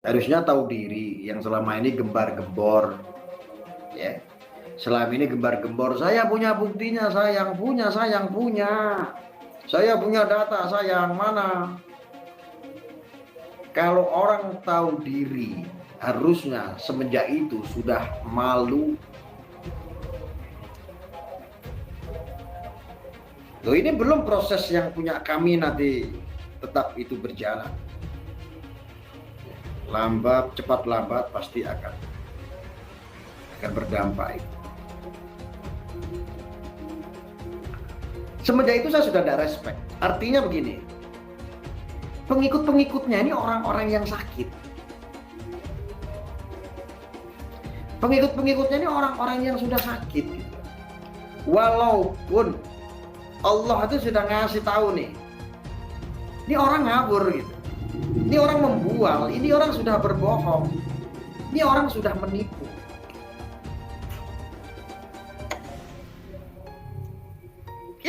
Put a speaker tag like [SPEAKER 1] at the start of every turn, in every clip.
[SPEAKER 1] Harusnya tahu diri, yang selama ini gembar-gembor, ya. Selama ini gembar-gembor, saya punya buktinya, saya yang punya, saya punya data, saya yang mana. Kalau orang tahu diri, harusnya semenjak itu sudah malu. Loh, ini belum proses yang punya kami nanti tetap itu berjalan. Lambat, cepat lambat pasti akan berdampak itu. Semenjak itu saya sudah ada respect. Artinya begini, pengikut-pengikutnya ini orang-orang yang sakit. Pengikut-pengikutnya ini orang-orang yang sudah sakit gitu. Walaupun Allah itu sudah ngasih tahu nih, ini orang ngawur gitu, ini orang membual, ini orang sudah berbohong, ini orang sudah menipu.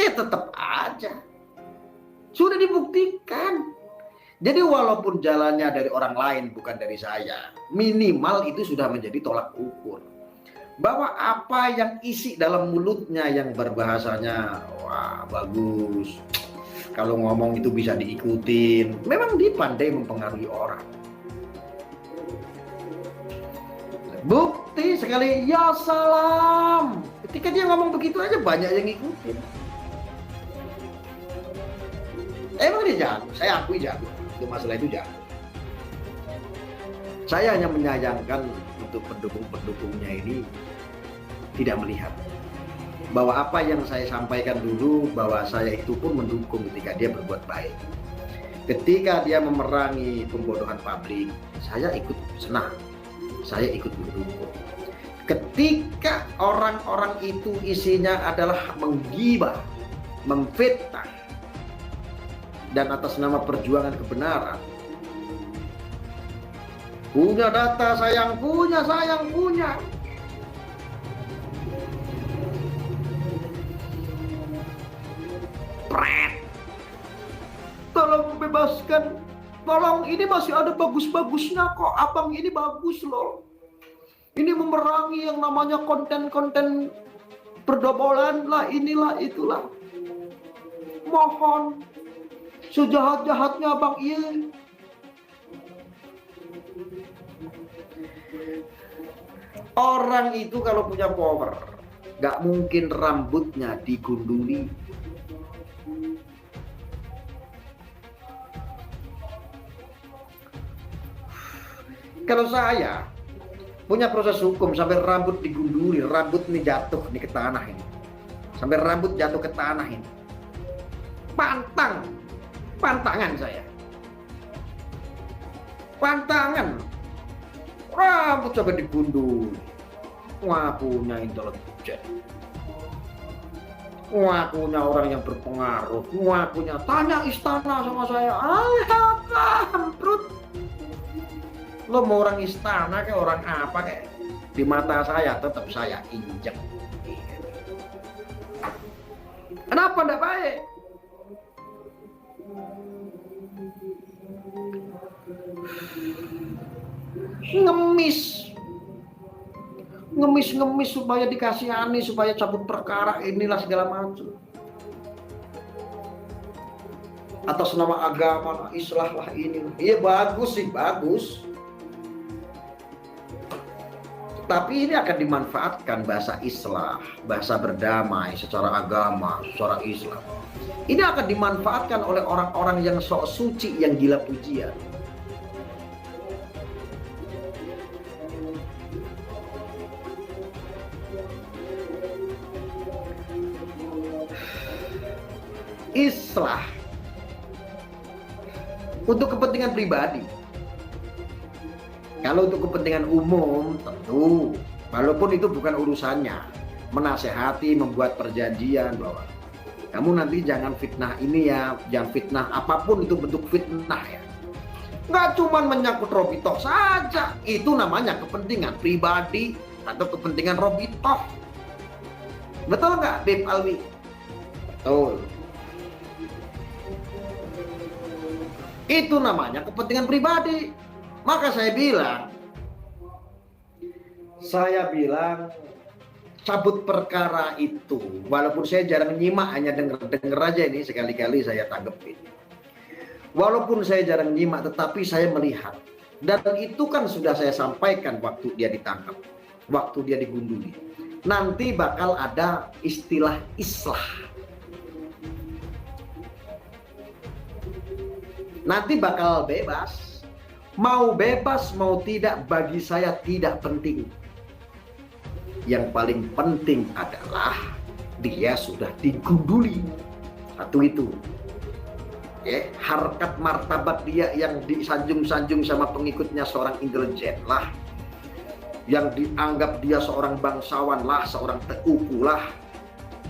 [SPEAKER 1] Tetap aja sudah dibuktikan. Jadi walaupun jalannya dari orang lain bukan dari saya, minimal itu sudah menjadi tolak ukur bahwa apa yang isi dalam mulutnya yang berbahasanya wah bagus, kalau ngomong itu bisa diikutin, memang dia pandai mempengaruhi orang. Bukti sekali, ya salam, ketika dia ngomong begitu aja banyak yang ngikutin. Emang dia jago, saya akui jago, itu masalah itu jago. Saya hanya menyayangkan untuk pendukung-pendukungnya ini tidak melihat bahwa apa yang saya sampaikan dulu, bahwa saya itu pun mendukung ketika dia berbuat baik. Ketika dia memerangi pembodohan publik, saya ikut senang, saya ikut mendukung. Ketika orang-orang itu isinya adalah menggibah, memfitnah, dan atas nama perjuangan kebenaran, punya data, saya yang punya. Pret, tolong bebaskan, tolong, ini masih ada bagus-bagusnya kok, abang ini bagus loh, ini memerangi yang namanya konten-konten perdobolan lah, inilah itulah, mohon sejahat-jahatnya bang, iya. Orang itu kalau punya power, gak mungkin rambutnya digunduli. Kalau saya punya proses hukum sampai rambut digunduli, rambut ini jatuh nih ke tanah ini, sampai rambut jatuh ke tanah ini, pantangan saya, pantangan, rambut sampai digundul. Wah, punya intelijen, wah punya orang yang berpengaruh, wah punya, tanya istana sama saya, kamprut, lo mau orang istana kayak orang apa kayak, di mata saya tetap saya injek. Kenapa enggak baik? ngemis supaya dikasihani, supaya cabut perkara, inilah segala macam, atas nama agama, islah lah ini. Iya bagus sih, bagus, tapi ini akan dimanfaatkan bahasa islah, bahasa berdamai secara agama, secara Islam. Ini akan dimanfaatkan oleh orang-orang yang sok suci, yang gila pujian. Islah untuk kepentingan pribadi. Kalau untuk kepentingan umum tentu, walaupun itu bukan urusannya, menasehati, membuat perjanjian bahwa kamu nanti jangan fitnah ini ya, jangan fitnah apapun itu bentuk fitnah ya. Nggak cuma menyangkut Robitoh saja, itu namanya kepentingan pribadi atau kepentingan Robitoh. Betul nggak, Beb Alwi? Betul. Itu namanya kepentingan pribadi. Maka saya bilang cabut perkara itu, walaupun saya jarang nyimak, hanya denger aja ini, sekali-kali saya tanggepin. Walaupun saya jarang nyimak, tetapi saya melihat. Dan itu kan sudah saya sampaikan waktu dia ditangkap, waktu dia digunduli. Nanti bakal ada istilah islah. Nanti bakal bebas. Mau bebas, mau tidak, bagi saya tidak penting. Yang paling penting adalah dia sudah digunduli. Satu itu. Harkat martabat dia yang disanjung-sanjung sama pengikutnya seorang intelijen lah, yang dianggap dia seorang bangsawan lah, seorang teuku lah.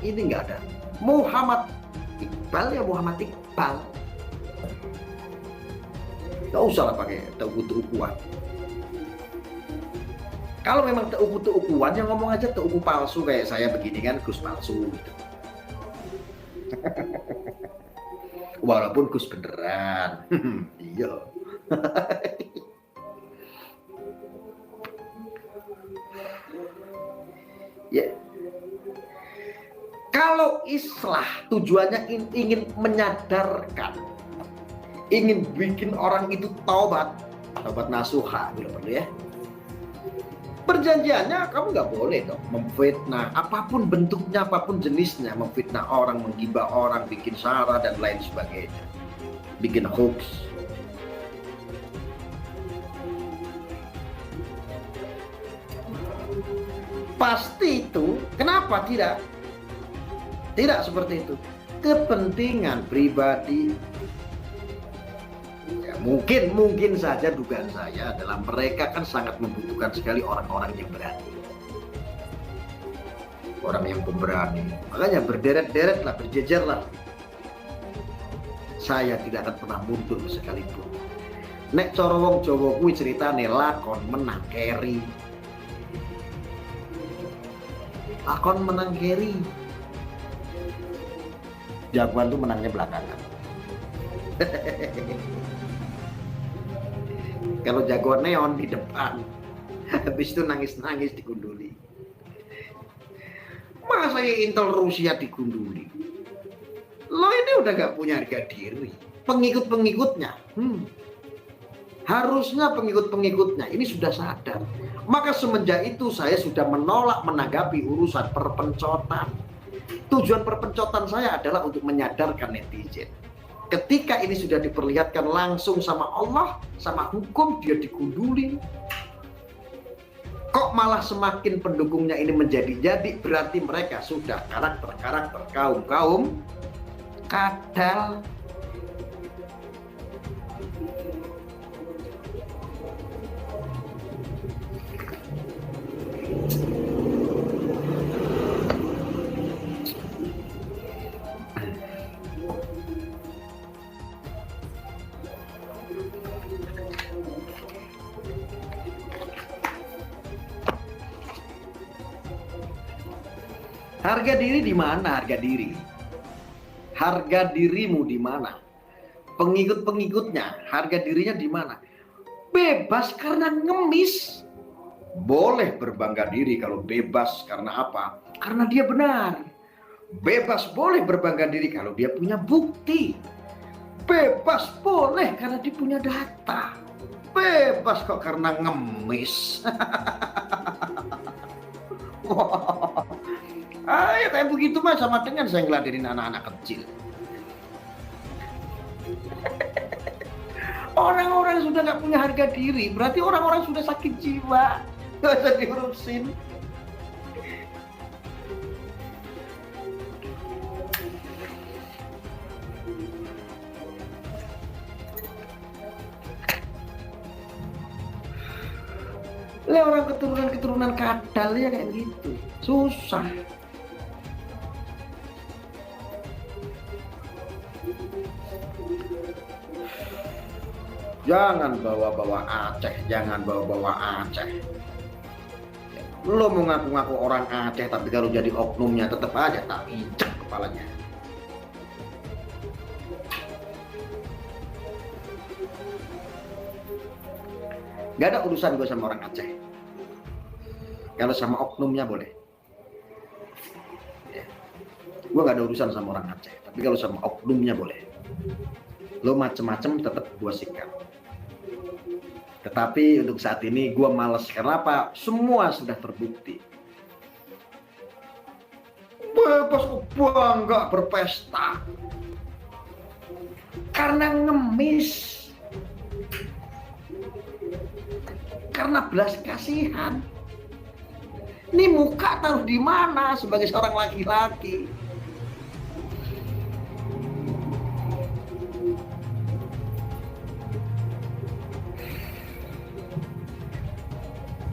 [SPEAKER 1] Ini nggak ada. Muhammad Iqbal ya Muhammad Iqbal. Nggak usah lah pakai teuku-teukuan. Kalau memang teuku-teukuan, yang ngomong aja teuku palsu kayak saya begini kan, Gus palsu gitu. Walaupun Gus beneran. Iya. Ya. Kalau islah tujuannya ingin menyadarkan, ingin bikin orang itu taubat nasuha gitu perlu ya. Perjanjiannya kamu nggak boleh dong memfitnah, apapun bentuknya, apapun jenisnya, memfitnah orang, menggibah orang, bikin sara dan lain sebagainya, bikin hoax. Pasti itu, kenapa tidak? Tidak seperti itu. Kepentingan pribadi. Ya, mungkin saja dugaan saya adalah mereka kan sangat membutuhkan sekali orang-orang yang berani. Orang yang pemberani. Makanya berderet-deret lah, berjejer lah. Saya tidak akan pernah mundur sekalipun. Nek cara wong Jawa kuwi ceritane lakon menang keri. Lakon menang keri. Jagoan tuh menangnya belakangan. Kalau jagoan neon di depan, habis itu nangis-nangis digunduli. Masa Intel Rusia digunduli? Lo ini udah gak punya harga diri. Pengikut-pengikutnya, harusnya pengikut-pengikutnya ini sudah sadar. Maka semenjak itu saya sudah menolak menanggapi urusan perpencotan. Tujuan perpencotan saya adalah untuk menyadarkan netizen. Ketika ini sudah diperlihatkan langsung sama Allah, sama hukum, dia digunduli. Kok malah semakin pendukungnya ini menjadi-jadi, berarti mereka sudah karakter kaum kadal. Harga diri di mana? Harga diri. Harga dirimu di mana? Pengikut-pengikutnya, harga dirinya di mana? Bebas karena ngemis. Boleh berbangga diri kalau bebas karena apa? Karena dia benar. Bebas boleh berbangga diri kalau dia punya bukti. Bebas boleh karena dia punya data. Bebas kok karena ngemis. Ya kayak begitu mah sama dengan saya ngeladenin anak-anak kecil. Orang-orang sudah nggak punya harga diri, berarti orang-orang sudah sakit jiwa, nggak usah diurusin. Lah orang keturunan kadal ya kayak gitu, susah. Jangan bawa-bawa Aceh, jangan bawa-bawa Aceh. Lo mau ngaku-ngaku orang Aceh, tapi kalau jadi oknumnya tetap aja tak injek kepalanya. Gak ada urusan gue sama orang Aceh. Kalau sama oknumnya boleh. Ya. Gue gak ada urusan sama orang Aceh. Tapi kalau sama oknumnya boleh. Lo macem-macem tetap gue sikat. Tetapi untuk saat ini gue males. Karena apa? Semua sudah terbukti. Bebas bangga berpesta. Karena ngemis. Karena belas kasihan. Ini muka taruh di mana sebagai seorang laki-laki?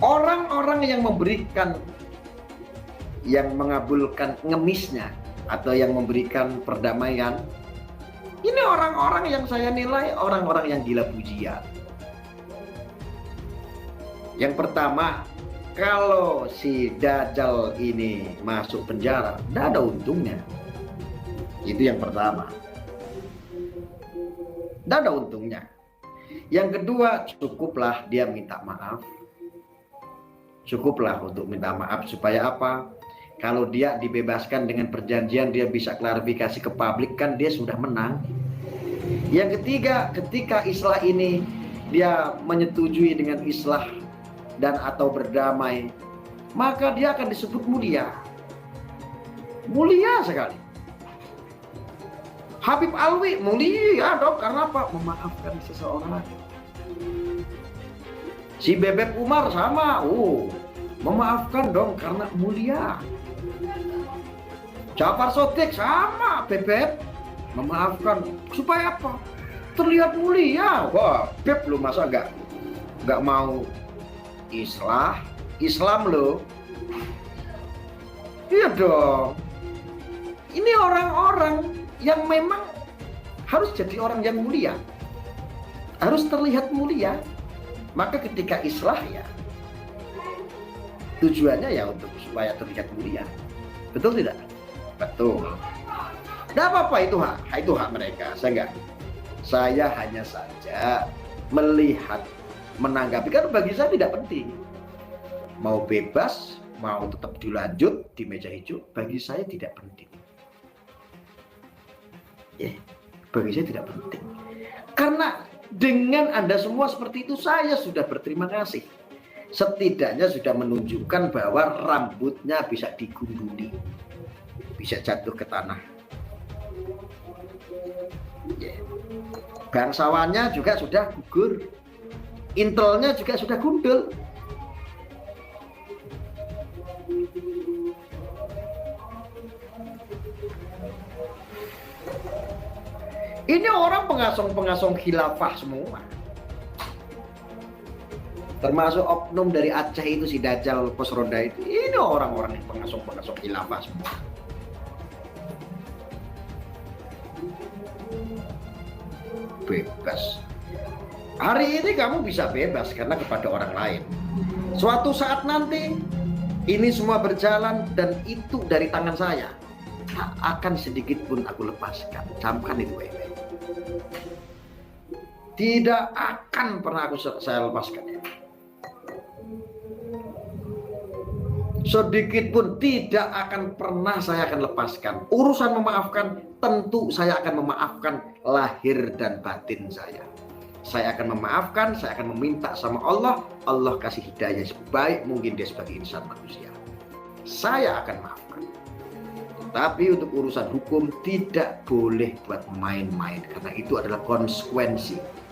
[SPEAKER 1] Orang-orang yang memberikan, yang mengabulkan ngemisnya atau yang memberikan perdamaian, ini orang-orang yang saya nilai orang-orang yang gila pujian. Yang pertama, kalau si Dajjal ini masuk penjara, tidak ada untungnya. Itu yang pertama. Tidak ada untungnya. Yang kedua, cukuplah dia minta maaf. Cukuplah untuk minta maaf supaya apa? Kalau dia dibebaskan dengan perjanjian, dia bisa klarifikasi ke publik, kan dia sudah menang. Yang ketiga, ketika islah ini dia menyetujui dengan islah dan atau berdamai, maka dia akan disebut mulia. Mulia sekali. Habib Alwi mulia dong, karena apa? Memaafkan seseorang. Si Bebek Umar sama, memaafkan dong karena mulia. Jafar Shodiq sama, Bebek, memaafkan supaya apa? Terlihat mulia. Wah, Beb lu masa nggak mau Islam lo? Iya dong. Ini orang-orang yang memang harus jadi orang yang mulia, harus terlihat mulia. Maka ketika islah ya tujuannya ya untuk supaya terlihat mulia. Betul tidak? Betul. Tidak apa-apa, itu hak mereka. Saya hanya saja melihat, menanggapi, karena bagi saya tidak penting. Mau bebas, mau tetap dilanjut di meja hijau, bagi saya tidak penting. Bagi saya tidak penting. Karena dengan Anda semua seperti itu, saya sudah berterima kasih. Setidaknya sudah menunjukkan bahwa rambutnya bisa digunduli, bisa jatuh ke tanah. Bangsawannya juga sudah gugur, intelnya juga sudah gundul. Ini orang pengasong-pengasong khilafah semua. Termasuk oknum dari Aceh itu, si Dajjal pos roda itu. Ini orang-orang yang pengasong-pengasong khilafah semua. Bebas. Hari ini kamu bisa bebas karena kepada orang lain. Suatu saat nanti ini semua berjalan dan itu dari tangan saya. Tak akan sedikit pun aku lepaskan. Camkan itu baik-baik. Tidak akan pernah saya lepaskan ya. Sedikit pun tidak akan pernah saya akan lepaskan. Urusan memaafkan, tentu saya akan memaafkan lahir dan batin saya. Saya akan memaafkan, saya akan meminta sama Allah. Allah kasih hidayah sebaik mungkin dia sebagai insan manusia. Saya akan maafkan. Tapi untuk urusan hukum tidak boleh buat main-main. Karena itu adalah konsekuensi.